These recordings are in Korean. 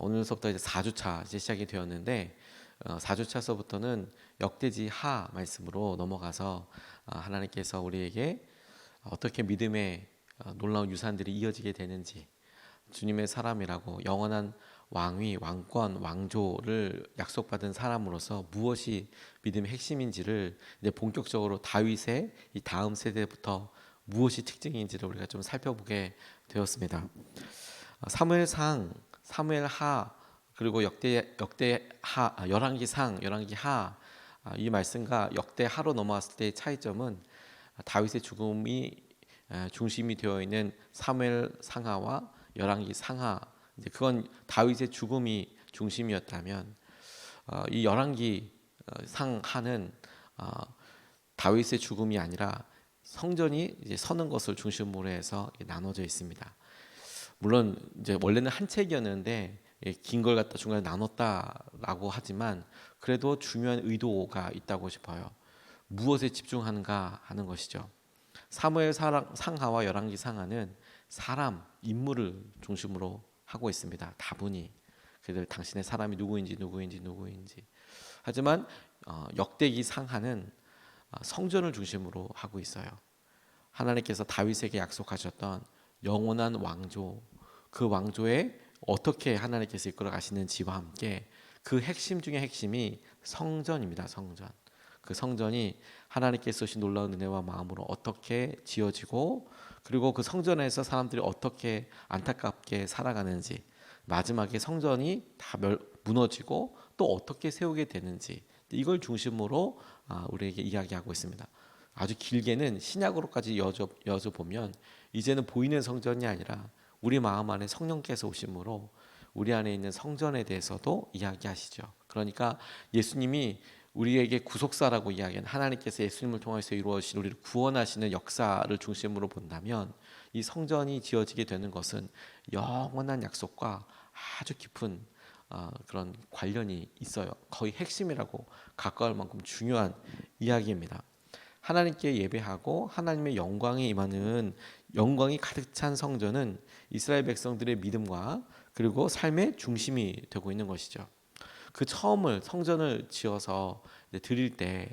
오늘서부터 이제 4주차 이제 시작이 되었는데 4주차서부터는 역대지 하 말씀으로 넘어가서 하나님께서 우리에게 어떻게 믿음의 놀라운 유산들이 이어지게 되는지, 주님의 사람이라고 영원한 왕위, 왕권, 왕조를 약속받은 사람으로서 무엇이 믿음의 핵심인지를 이제 본격적으로 다윗의 이 다음 세대부터 무엇이 특징인지를 우리가 좀 살펴보게 되었습니다. 사무엘상, 사무엘하, 그리고 역대하, 열왕기상, 열왕기하, 이 말씀과 역대하로 넘어왔을 때의 차이점은 다윗의 죽음이 중심이 되어 있는 사무엘 상하와 열왕기 상하, 이제 그건 다윗의 죽음이 중심이었다면 이 열왕기 상하는 다윗의 죽음이 아니라 성전이 이제 서는 것을 중심으로 해서 나눠져 있습니다. 물론 이제 원래는 한 책이었는데 긴 걸 갖다 중간에 나눴다라고 하지만 그래도 중요한 의도가 있다고 싶어요. 무엇에 집중하는가 하는 것이죠. 사무엘 상하와 열왕기 상하는 사람, 인물을 중심으로 하고 있습니다. 다분히 그들 당신의 사람이 누구인지. 하지만 역대기 상하는 성전을 중심으로 하고 있어요. 하나님께서 다윗에게 약속하셨던 영원한 왕조, 그 왕조에 어떻게 하나님께서 이끌어 가시는지와 함께 그 핵심 중의 핵심이 성전입니다. 성전. 그 성전이 하나님께서 주신 놀라운 은혜와 마음으로 어떻게 지어지고, 그리고 그 성전에서 사람들이 어떻게 안타깝게 살아가는지, 마지막에 성전이 다 무너지고 또 어떻게 세우게 되는지, 이걸 중심으로 우리에게 이야기하고 있습니다. 아주 길게는 신약으로까지 여져 보면 이제는 보이는 성전이 아니라 우리 마음 안에 성령께서 오심으로 우리 안에 있는 성전에 대해서도 이야기하시죠. 그러니까 예수님이 우리에게 구속사라고 이야기하는, 하나님께서 예수님을 통해서 이루어진 우리를 구원하시는 역사를 중심으로 본다면 이 성전이 지어지게 되는 것은 영원한 약속과 아주 깊은 그런 관련이 있어요. 거의 핵심이라고 가까울 만큼 중요한 이야기입니다. 하나님께 예배하고 하나님의 영광이 임하는, 영광이 가득 찬 성전은 이스라엘 백성들의 믿음과 그리고 삶의 중심이 되고 있는 것이죠. 그 처음을 성전을 지어서 드릴 때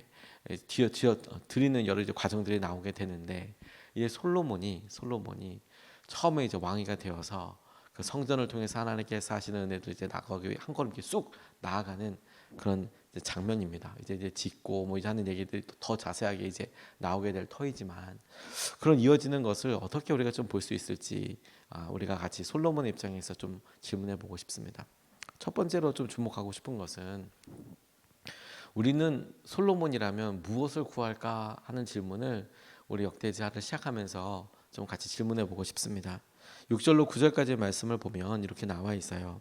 드리는 여러 이제 과정들이 나오게 되는데, 이제 솔로몬이 처음에 이제 왕이가 되어서 그 성전을 통해서 하나님께서 하시는 은혜도 이제 거기 한 걸음 이렇게 쑥 나아가는 그런 장면입니다. 이제 짓고 뭐 이제 하는 얘기들이 더 자세하게 이제 나오게 될 터이지만, 그런 이어지는 것을 어떻게 우리가 좀 볼 수 있을지 우리가 같이 솔로몬의 입장에서 좀 질문해 보고 싶습니다. 첫 번째로 좀 주목하고 싶은 것은, 우리는 솔로몬이라면 무엇을 구할까 하는 질문을 우리 역대지하를 시작하면서 좀 같이 질문해 보고 싶습니다. 6절로 9절까지의 말씀을 보면 이렇게 나와 있어요.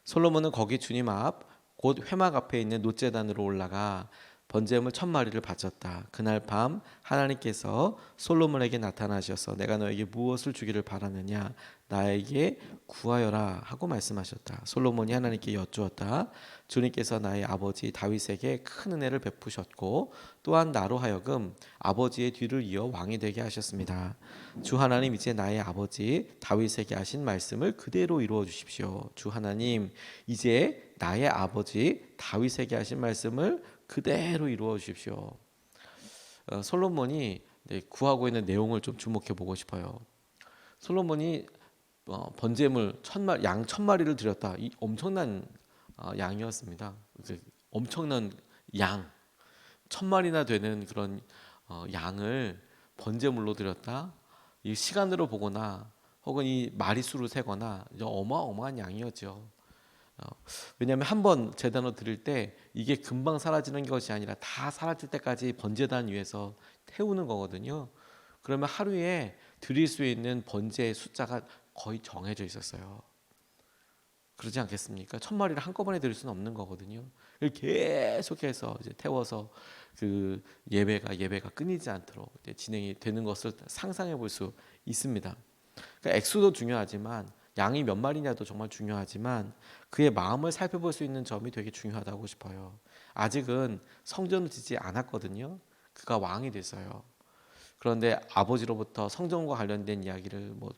솔로몬은 거기 주님 앞 곧 회막 앞에 있는 놋제단으로 올라가 번제물 1000마리를 바쳤다. 그날 밤 하나님께서 솔로몬에게 나타나셔서 내가 너에게 무엇을 주기를 바라느냐, 나에게 구하여라 하고 말씀하셨다. 솔로몬이 하나님께 여쭈었다. 주님께서 나의 아버지 다윗에게 큰 은혜를 베푸셨고 또한 나로 하여금 아버지의 뒤를 이어 왕이 되게 하셨습니다. 주 하나님, 이제 나의 아버지 다윗에게 하신 말씀을 그대로 이루어 주십시오. 주 하나님, 이제 나의 아버지 다윗에게 하신 말씀을 그대로 이루어 주십시오. 솔로몬이 구하고 있는 내용을 좀 주목해 보고 싶어요. 솔로몬이 번제물 양 1000마리를 드렸다. 이 엄청난 양이었습니다. 엄청난 양 1000마리나 되는 그런 양을 번제물로 드렸다. 이 시간으로 보거나 혹은 이 마리수로 세거나 어마어마한 양이었죠. 왜냐하면 한 번 제단으로 드릴 때 이게 금방 사라지는 것이 아니라 다 사라질 때까지 번제단 위에서 태우는 거거든요. 그러면 하루에 드릴 수 있는 번제의 숫자가 거의 정해져 있었어요. 그러지 않겠습니까? 1000마리를 한꺼번에 드릴 수는 없는 거거든요. 계속해서 이제 태워서 그 예배가 끊이지 않도록 진행이 되는 것을 상상해 볼 수 있습니다. 그러니까 액수도 중요하지만 양이 몇 마리냐도 정말 중요하지만 그의 마음을 살펴볼 수 있는 점이 되게 중요하다고 싶어요. 아직은 성전을 짓지 않았거든요. 그가 왕이 됐어요. 그런데 아버지로부터 성전과 관련된 이야기를 뭐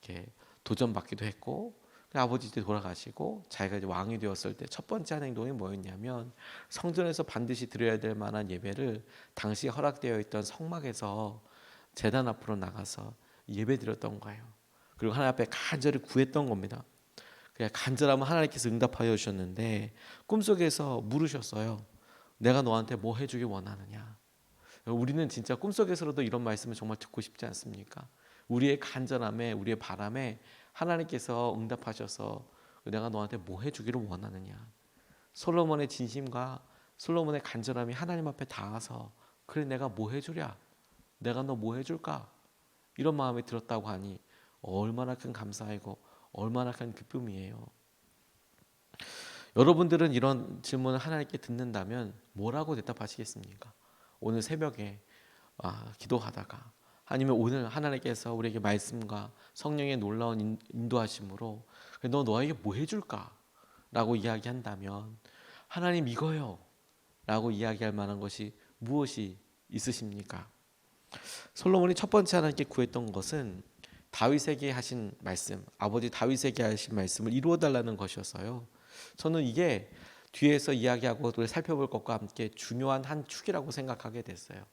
이렇게 도전받기도 했고, 아버지 이제 돌아가시고 자기가 이제 왕이 되었을 때 첫 번째 한 행동이 뭐였냐면 성전에서 반드시 드려야 될 만한 예배를 당시 허락되어 있던 성막에서 제단 앞으로 나가서 예배 드렸던 거예요. 그리고 하나님 앞에 간절히 구했던 겁니다. 그냥 간절하면 하나님께서 응답하여 주셨는데 꿈속에서 물으셨어요. 내가 너한테 뭐 해주길 원하느냐. 우리는 진짜 꿈속에서라도 이런 말씀을 정말 듣고 싶지 않습니까? 우리의 간절함에 우리의 바람에 하나님께서 응답하셔서 내가 너한테 뭐 해주기를 원하느냐. 솔로몬의 진심과 솔로몬의 간절함이 하나님 앞에 닿아서 그래 내가 뭐 해주랴. 내가 너 뭐 해줄까. 이런 마음이 들었다고 하니 얼마나 큰 감사이고 얼마나 큰 기쁨이에요. 여러분들은 이런 질문을 하나님께 듣는다면 뭐라고 대답하시겠습니까? 오늘 새벽에 기도하다가 아니면 오늘 하나님께서 우리에게 말씀과 성령의 놀라운 인도하심으로 너 너에게 뭐 해줄까? 라고 이야기한다면 하나님 이거요 라고 이야기할 만한 것이 무엇이 있으십니까? 솔로몬이 첫 번째 하나님께 구했던 것은 다윗에게 하신 말씀, 아버지 다윗에게 하신 말씀을 이루어 달라는 것이었어요. 저는 이게 뒤에서 이야기하고 또 살펴볼 것과 함께 중요한 한 축이라고 생각하게 됐어요.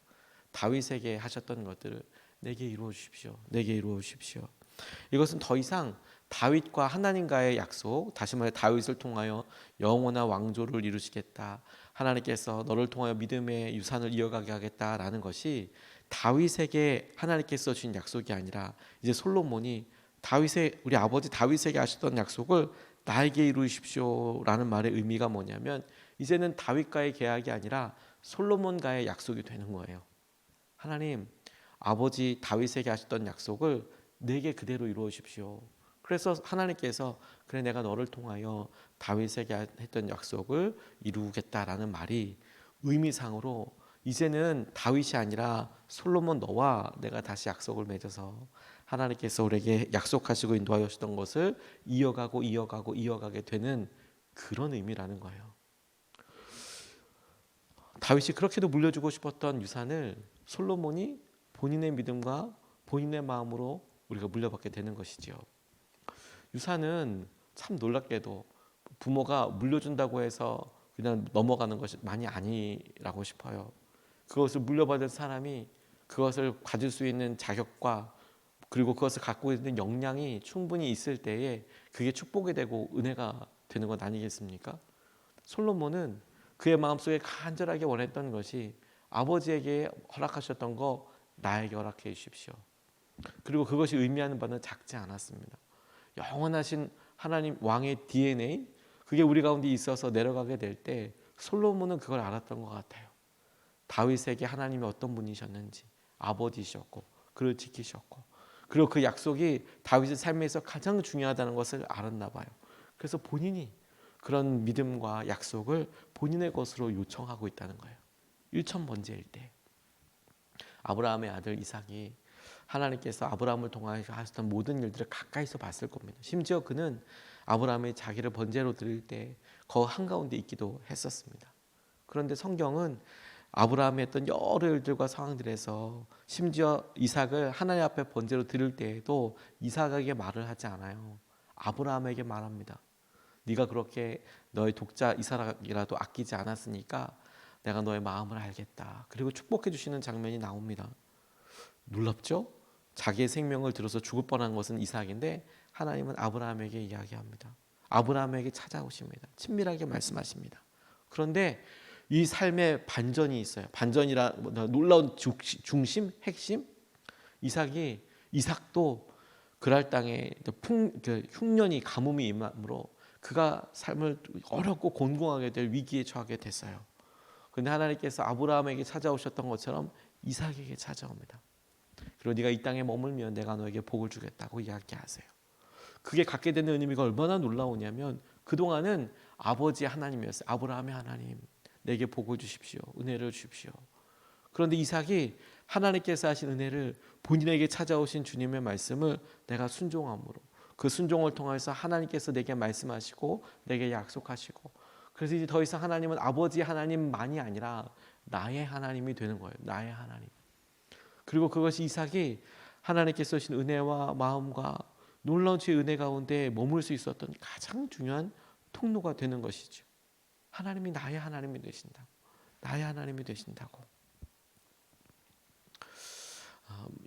다윗에게 하셨던 것들을 내게 이루어 주십시오. 내게 이루어 주십시오. 이것은 더 이상 다윗과 하나님과의 약속, 다시 말해 다윗을 통하여 영원한 왕조를 이루시겠다. 하나님께서 너를 통하여 믿음의 유산을 이어가게 하겠다라는 것이 다윗에게 하나님께서 주신 약속이 아니라 이제 솔로몬이 다윗의 우리 아버지 다윗에게 하셨던 약속을 나에게 이루십시오라는 말의 의미가 뭐냐면 이제는 다윗과의 계약이 아니라 솔로몬과의 약속이 되는 거예요. 하나님, 아버지 다윗에게 하셨던 약속을 내게 그대로 이루어 주십시오. 그래서 하나님께서 그래 내가 너를 통하여 다윗에게 했던 약속을 이루겠다라는 말이 의미상으로 이제는 다윗이 아니라 솔로몬 너와 내가 다시 약속을 맺어서 하나님께서 우리에게 약속하시고 인도하셨던 것을 이어가게 되는 그런 의미라는 거예요. 다윗이 그렇게도 물려주고 싶었던 유산을 솔로몬이 본인의 믿음과 본인의 마음으로 우리가 물려받게 되는 것이지요. 유산은 참 놀랍게도 부모가 물려준다고 해서 그냥 넘어가는 것이 많이 아니라고 싶어요. 그것을 물려받은 사람이 그것을 가질 수 있는 자격과 그리고 그것을 갖고 있는 역량이 충분히 있을 때에 그게 축복이 되고 은혜가 되는 것 아니겠습니까? 솔로몬은 그의 마음속에 간절하게 원했던 것이 아버지에게 허락하셨던 거 나에게 허락해 주십시오. 그리고 그것이 의미하는 바는 작지 않았습니다. 영원하신 하나님 왕의 DNA 그게 우리 가운데 있어서 내려가게 될 때 솔로몬은 그걸 알았던 것 같아요. 다윗에게 하나님이 어떤 분이셨는지 아버지셨고 그를 지키셨고 그리고 그 약속이 다윗의 삶에서 가장 중요하다는 것을 알았나 봐요. 그래서 본인이 그런 믿음과 약속을 본인의 것으로 요청하고 있다는 거예요. 1,000번째일 때 아브라함의 아들 이삭이 하나님께서 아브라함을 통하여 하셨던 모든 일들을 가까이서 봤을 겁니다. 심지어 그는 아브라함이 자기를 번제로 드릴 때 그 한가운데 있기도 했었습니다. 그런데 성경은 아브라함이 했던 여러 일들과 상황들에서 심지어 이삭을 하나님 앞에 번제로 드릴 때에도 이삭에게 말을 하지 않아요. 아브라함에게 말합니다. 네가 그렇게 너의 독자 이삭이라도 아끼지 않았으니까 내가 너의 마음을 알겠다. 그리고 축복해 주시는 장면이 나옵니다. 놀랍죠? 자기의 생명을 들어서 죽을 뻔한 것은 이삭인데 하나님은 아브라함에게 이야기합니다. 아브라함에게 찾아오십니다. 친밀하게 말씀하십니다. 그런데 이 삶의 반전이 있어요. 반전이라 놀라운 중심, 핵심. 이삭도 그랄 땅에 흉년이 가뭄이 임함으로 그가 삶을 어렵고 곤궁하게 될 위기에 처하게 됐어요. 그런데 하나님께서 아브라함에게 찾아오셨던 것처럼 이삭에게 찾아옵니다. 그리고 네가 이 땅에 머물면 내가 너에게 복을 주겠다고 이야기하세요. 그게 갖게 되는 의미가 얼마나 놀라우냐면 그동안은 아버지 하나님이었어요. 아브라함의 하나님, 내게 복을 주십시오. 은혜를 주십시오. 그런데 이삭이 하나님께서 하신 은혜를 본인에게 찾아오신 주님의 말씀을 내가 순종함으로 그 순종을 통해서 하나님께서 내게 말씀하시고 내게 약속하시고 그래서 이제 더 이상 하나님은 아버지 하나님만이 아니라 나의 하나님이 되는 거예요. 나의 하나님. 그리고 그것이 이삭이 하나님께서 주신 은혜와 마음과 놀라운 주의 은혜 가운데 머물 수 있었던 가장 중요한 통로가 되는 것이죠. 하나님이 나의 하나님이 되신다. 나의 하나님이 되신다고.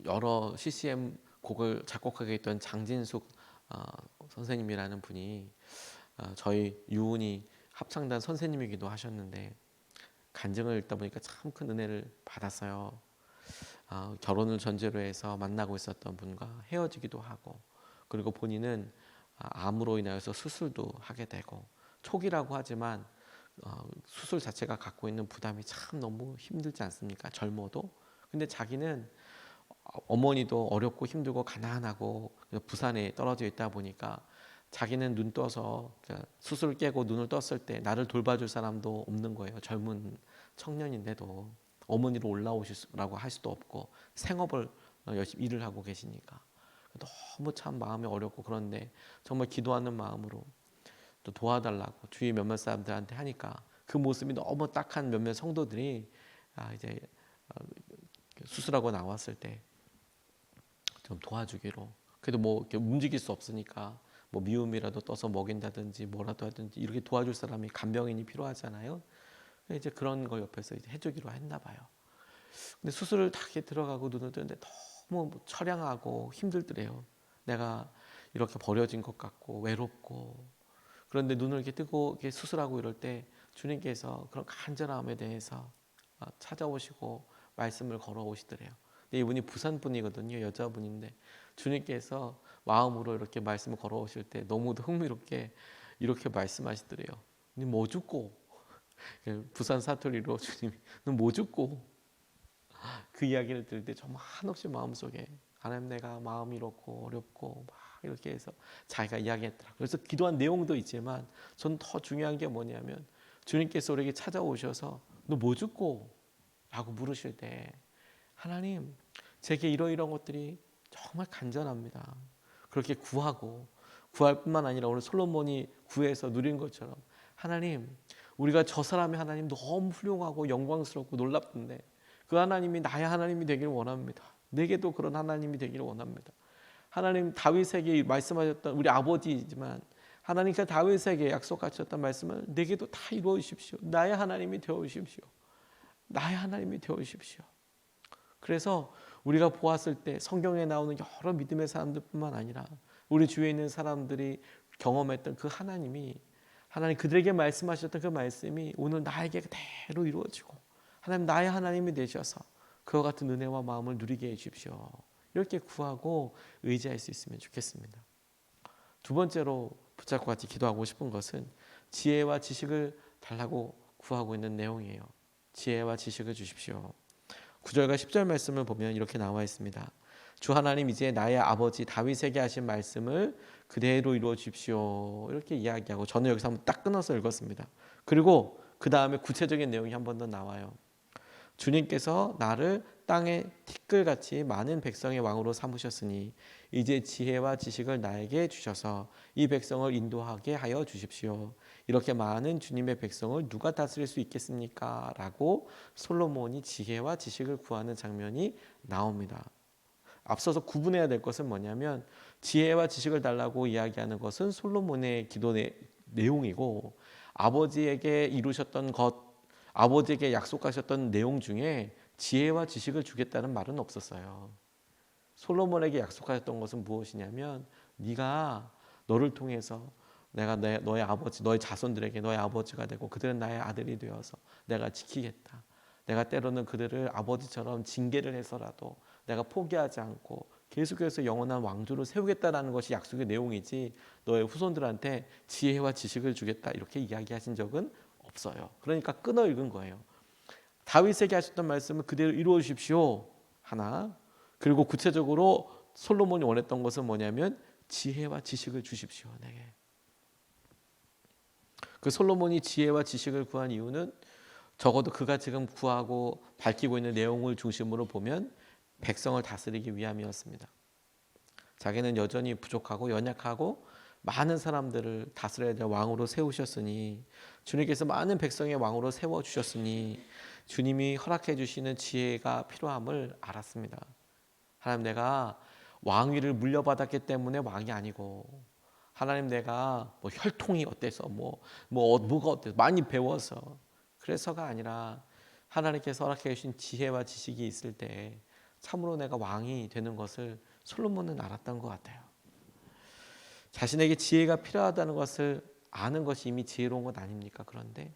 여러 CCM 곡을 작곡하게 했던 장진숙 선생님이라는 분이 저희 유은이 합창단 선생님이기도 하셨는데 간증을 읽다 보니까 참 큰 은혜를 받았어요. 결혼을 전제로 해서 만나고 있었던 분과 헤어지기도 하고, 그리고 본인은 암으로 인하여서 수술도 하게 되고, 초기라고 하지만 수술 자체가 갖고 있는 부담이 참 너무 힘들지 않습니까? 젊어도. 근데 자기는 어머니도 어렵고 힘들고 가난하고 부산에 떨어져 있다 보니까 자기는 눈 떠서 수술을 깨고 눈을 떴을 때 나를 돌봐줄 사람도 없는 거예요. 젊은 청년인데도 어머니로 올라오시라고 할 수도 없고 생업을 열심히 일을 하고 계시니까 너무 참 마음이 어렵고, 그런데 정말 기도하는 마음으로 또 도와달라고 주위 몇몇 사람들한테 하니까 그 모습이 너무 딱한 몇몇 성도들이 이제 수술하고 나왔을 때 좀 도와주기로, 그래도 뭐 이렇게 움직일 수 없으니까 뭐 미움이라도 떠서 먹인다든지 뭐라도 하든지 이렇게 도와줄 사람이 간병인이 필요하잖아요. 이제 그런 걸 옆에서 이제 해주기로 했나 봐요. 근데 수술을 다 이렇게 들어가고 눈을 뜨는데 너무 처량하고 힘들더래요. 내가 이렇게 버려진 것 같고 외롭고. 그런데 눈을 이렇게 뜨고 이렇게 수술하고 이럴 때 주님께서 그런 간절함에 대해서 찾아오시고 말씀을 걸어오시더래요. 근데 이분이 부산 분이거든요. 여자분인데 주님께서 마음으로 이렇게 말씀을 걸어오실 때 너무도 흥미롭게 이렇게 말씀하시더래요. 너 뭐 죽고? 부산 사투리로 주님이 너 뭐 죽고? 그 이야기를 들을 때 정말 한없이 마음속에 하나님 내가 마음이 이렇고 어렵고 막 이렇게 해서 자기가 이야기했더라. 그래서 기도한 내용도 있지만 전 더 중요한 게 뭐냐면 주님께서 우리에게 찾아오셔서 너 뭐 죽고? 라고 물으실 때 하나님 제게 이러이러한 것들이 정말 간절합니다. 그렇게 구할 뿐만 아니라 오늘 솔로몬이 구해서 누린 것처럼 하나님 우리가 저 사람의 하나님 너무 훌륭하고 영광스럽고 놀랍던데 그 하나님이 나의 하나님이 되기를 원합니다. 내게도 그런 하나님이 되기를 원합니다. 하나님 다윗에게 말씀하셨던 우리 아버지이지만 하나님께서 다윗에게 약속하셨던 말씀을 내게도 다 이루어 주십시오. 나의 하나님이 되어 주십시오. 나의 하나님이 되어 주십시오. 그래서 우리가 보았을 때 성경에 나오는 여러 믿음의 사람들뿐만 아니라 우리 주위에 있는 사람들이 경험했던 그 하나님 그들에게 말씀하셨던 그 말씀이 오늘 나에게 그대로 이루어지고 하나님 나의 하나님이 되셔서 그와 같은 은혜와 마음을 누리게 해주십시오. 이렇게 구하고 의지할 수 있으면 좋겠습니다. 두 번째로 붙잡고 같이 기도하고 싶은 것은 지혜와 지식을 달라고 구하고 있는 내용이에요. 지혜와 지식을 주십시오. 9절과 10절 말씀을 보면 이렇게 나와 있습니다. 주 하나님 이제 나의 아버지 다윗에게 하신 말씀을 그대로 이루어 주십시오. 이렇게 이야기하고 저는 여기서 한번 딱 끊어서 읽었습니다. 그리고 그 다음에 구체적인 내용이 한 번 더 나와요. 주님께서 나를 땅의 티끌같이 많은 백성의 왕으로 삼으셨으니 이제 지혜와 지식을 나에게 주셔서 이 백성을 인도하게 하여 주십시오. 이렇게 많은 주님의 백성을 누가 다스릴 수 있겠습니까? 라고 솔로몬이 지혜와 지식을 구하는 장면이 나옵니다. 앞서서 구분해야 될 것은 뭐냐면 지혜와 지식을 달라고 이야기하는 것은 솔로몬의 기도 내용이고 아버지에게 이루셨던 것, 아버지에게 약속하셨던 내용 중에 지혜와 지식을 주겠다는 말은 없었어요. 솔로몬에게 약속하셨던 것은 무엇이냐면 네가 너를 통해서 내가 너의 아버지, 너의 자손들에게 너의 아버지가 되고 그들은 나의 아들이 되어서 내가 지키겠다. 내가 때로는 그들을 아버지처럼 징계를 해서라도 내가 포기하지 않고 계속해서 영원한 왕조를 세우겠다라는 것이 약속의 내용이지 너의 후손들한테 지혜와 지식을 주겠다 이렇게 이야기하신 적은 없어요. 그러니까 끊어 읽은 거예요. 다윗에게 하셨던 말씀을 그대로 이루어 주십시오. 하나. 그리고 구체적으로 솔로몬이 원했던 것은 뭐냐면 지혜와 지식을 주십시오. 내게. 그 솔로몬이 지혜와 지식을 구한 이유는 적어도 그가 지금 구하고 밝히고 있는 내용을 중심으로 보면 백성을 다스리기 위함이었습니다. 자기는 여전히 부족하고 연약하고 많은 사람들을 다스려야 될 왕으로 세우셨으니 주님께서 많은 백성의 왕으로 세워주셨으니 주님이 허락해 주시는 지혜가 필요함을 알았습니다. 하나님 내가 왕위를 물려받았기 때문에 왕이 아니고, 하나님 내가 뭐 혈통이 어때서 뭐가 어때서 많이 배워서 그래서가 아니라, 하나님께서 허락해 주신 지혜와 지식이 있을 때 참으로 내가 왕이 되는 것을 솔로몬은 알았던 것 같아요. 자신에게 지혜가 필요하다는 것을 아는 것이 이미 지혜로운 것 아닙니까? 그런데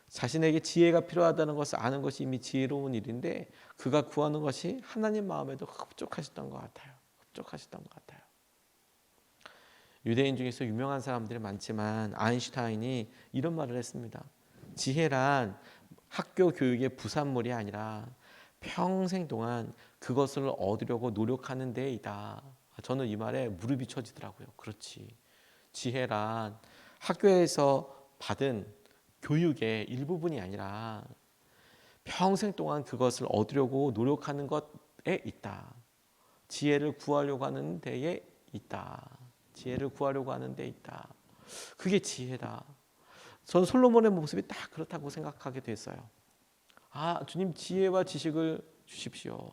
자신에게 지혜가 필요하다는 것을 아는 것이 이미 지혜로운 일인데, 그가 구하는 것이 하나님 마음에도 흡족하셨던 것 같아요. 흡족하셨던 것 같아요. 유대인 중에서 유명한 사람들이 많지만 아인슈타인이 이런 말을 했습니다. 지혜란 학교 교육의 부산물이 아니라 평생 동안 그것을 얻으려고 노력하는 데이다. 저는 이 말에 무릎이 쳐지더라고요. 그렇지. 지혜란 학교에서 받은 교육의 일부분이 아니라 평생 동안 그것을 얻으려고 노력하는 것에 있다. 지혜를 구하려고 하는 데에 있다. 지혜를 구하려고 하는 데 있다. 그게 지혜다. 전 솔로몬의 모습이 딱 그렇다고 생각하게 됐어요. 주님 지혜와 지식을 주십시오.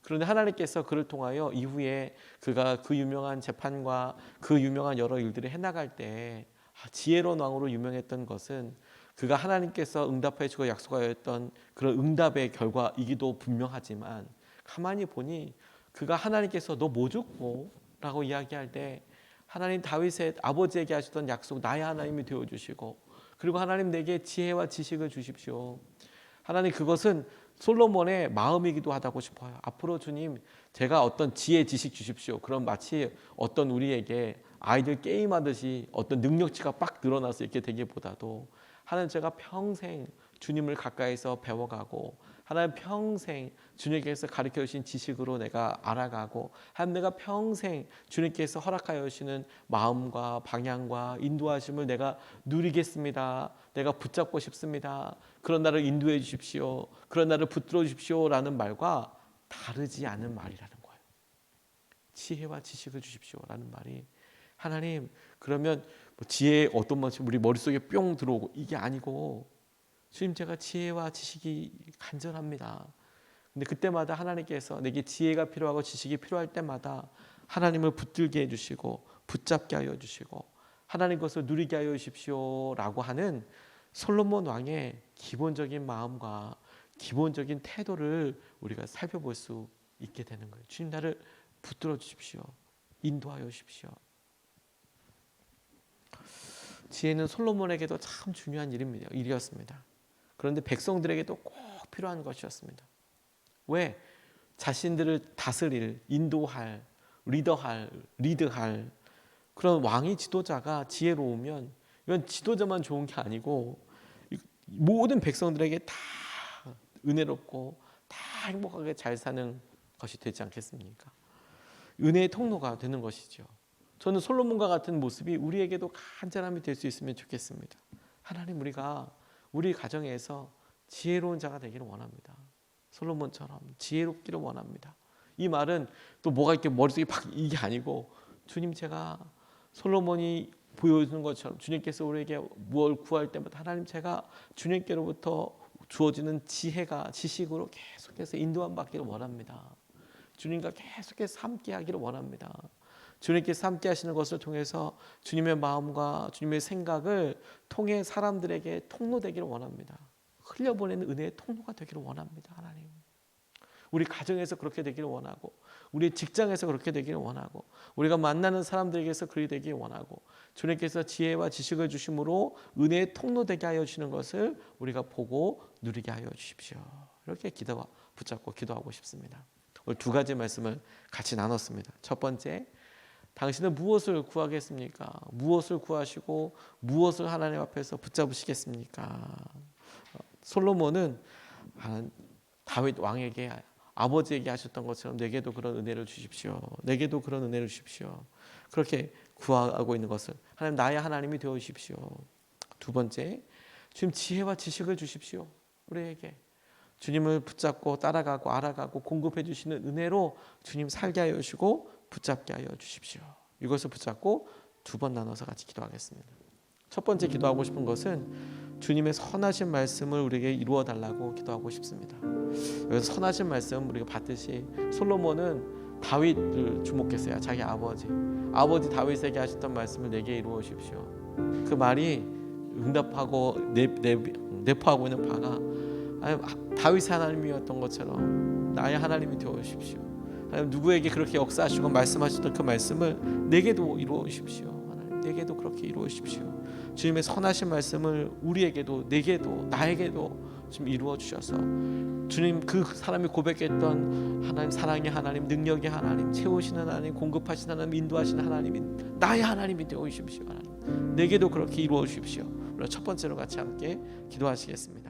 그런데 하나님께서 그를 통하여 이후에 그가 그 유명한 재판과 그 유명한 여러 일들을 해나갈 때 지혜로운 왕으로 유명했던 것은 그가 하나님께서 응답해 주고 약속하였던 그런 응답의 결과이기도 분명하지만, 가만히 보니 그가 하나님께서 너 뭐 줬고? 라고 이야기할 때 하나님 다윗의 아버지에게 하셨던 약속, 나의 하나님이 되어주시고, 그리고 하나님 내게 지혜와 지식을 주십시오. 하나님 그것은 솔로몬의 마음이기도 하다고 싶어요. 앞으로 주님 제가 어떤 지혜 지식 주십시오. 그럼 마치 어떤 우리에게 아이들 게임하듯이 어떤 능력치가 빡 늘어나서 이렇게 되기보다도, 하나님 제가 평생 주님을 가까이서 배워가고, 하나님 평생 주님께서 가르쳐 주신 지식으로 내가 알아가고, 하나님 내가 평생 주님께서 허락하여 주시는 마음과 방향과 인도하심을 내가 누리겠습니다. 내가 붙잡고 싶습니다. 그런 나를 인도해 주십시오. 그런 나를 붙들어 주십시오. 라는 말과 다르지 않은 말이라는 거예요. 지혜와 지식을 주십시오. 라는 말이, 하나님 그러면 지혜의 어떤 것이 우리 머릿속에 뿅 들어오고 이게 아니고, 주님 제가 지혜와 지식이 간절합니다. 근데 그때마다 하나님께서 내게 지혜가 필요하고 지식이 필요할 때마다 하나님을 붙들게 해주시고 붙잡게 하여 주시고, 하나님 것을 누리게 하여 주십시오 라고 하는 솔로몬 왕의 기본적인 마음과 기본적인 태도를 우리가 살펴볼 수 있게 되는 거예요. 주님 나를 붙들어 주십시오. 인도하여 주십시오. 지혜는 솔로몬에게도 참 중요한 일이었습니다. 그런데 백성들에게도 꼭 필요한 것이었습니다. 왜? 자신들을 다스릴, 인도할, 리드할 그런 왕이, 지도자가 지혜로우면 이건 지도자만 좋은 게 아니고 모든 백성들에게 다 은혜롭고 다 행복하게 잘 사는 것이 되지 않겠습니까? 은혜의 통로가 되는 것이죠. 저는 솔로몬과 같은 모습이 우리에게도 간절함이 될 수 있으면 좋겠습니다. 하나님 우리가 우리 가정에서 지혜로운 자가 되기를 원합니다. 솔로몬처럼 지혜롭기를 원합니다. 이 말은 또 뭐가 이렇게 머릿속에 팍 이게 아니고, 주님 제가 솔로몬이 보여주는 것처럼 주님께서 우리에게 무엇을 구할 때마다 하나님 제가 주님께로부터 주어지는 지혜가 지식으로 계속해서 인도함 받기를 원합니다. 주님과 계속해서 함께 하기를 원합니다. 주님께서 함께 하시는 것을 통해서 주님의 마음과 주님의 생각을 통해 사람들에게 통로되기를 원합니다. 흘려보내는 은혜의 통로가 되기를 원합니다. 하나님 우리 가정에서 그렇게 되기를 원하고, 우리 직장에서 그렇게 되기를 원하고, 우리가 만나는 사람들에게서 그렇게 되기를 원하고, 주님께서 지혜와 지식을 주심으로 은혜의 통로되게 하여 주시는 것을 우리가 보고 누리게 하여 주십시오. 이렇게 붙잡고 기도하고 싶습니다. 오늘 두 가지 말씀을 같이 나눴습니다. 첫 번째, 당신은 무엇을 구하겠습니까? 무엇을 구하시고 무엇을 하나님 앞에서 붙잡으시겠습니까? 솔로몬은 다윗 왕에게, 아버지에게 하셨던 것처럼 내게도 그런 은혜를 주십시오. 내게도 그런 은혜를 주십시오. 그렇게 구하고 있는 것을, 하나님 나의 하나님이 되어 주십시오. 두 번째, 주님 지혜와 지식을 주십시오. 우리에게 주님을 붙잡고 따라가고 알아가고 공급해 주시는 은혜로 주님 살게 하여 주시고 붙잡게 하여 주십시오. 이것을 붙잡고 두 번 나눠서 같이 기도하겠습니다. 첫 번째 기도하고 싶은 것은 주님의 선하신 말씀을 우리에게 이루어 달라고 기도하고 싶습니다. 여기서 선하신 말씀 우리가 봤듯이 솔로몬은 다윗을 주목했어요. 자기 아버지 다윗에게 하셨던 말씀을 내게 이루어 주십시오. 그 말이 응답하고 내포하고 있는 바가 다윗의 하나님이었던 것처럼 나의 하나님이 되어 주십시오. 하나님, 누구에게 그렇게 역사하시고 말씀하셨던 그 말씀을 내게도 이루어 주십시오. 하나님, 내게도 그렇게 이루어 주십시오. 주님의 선하신 말씀을 우리에게도, 내게도, 나에게도 좀 이루어 주셔서 주님, 그 사람이 고백했던 하나님, 사랑의 하나님, 능력의 하나님, 채우시는 하나님, 공급하시는 하나님, 인도하시는 하나님이 나의 하나님이 되어 주십시오. 하나님, 내게도 그렇게 이루어 주십시오. 오늘 첫 번째로 같이 함께 기도하시겠습니다.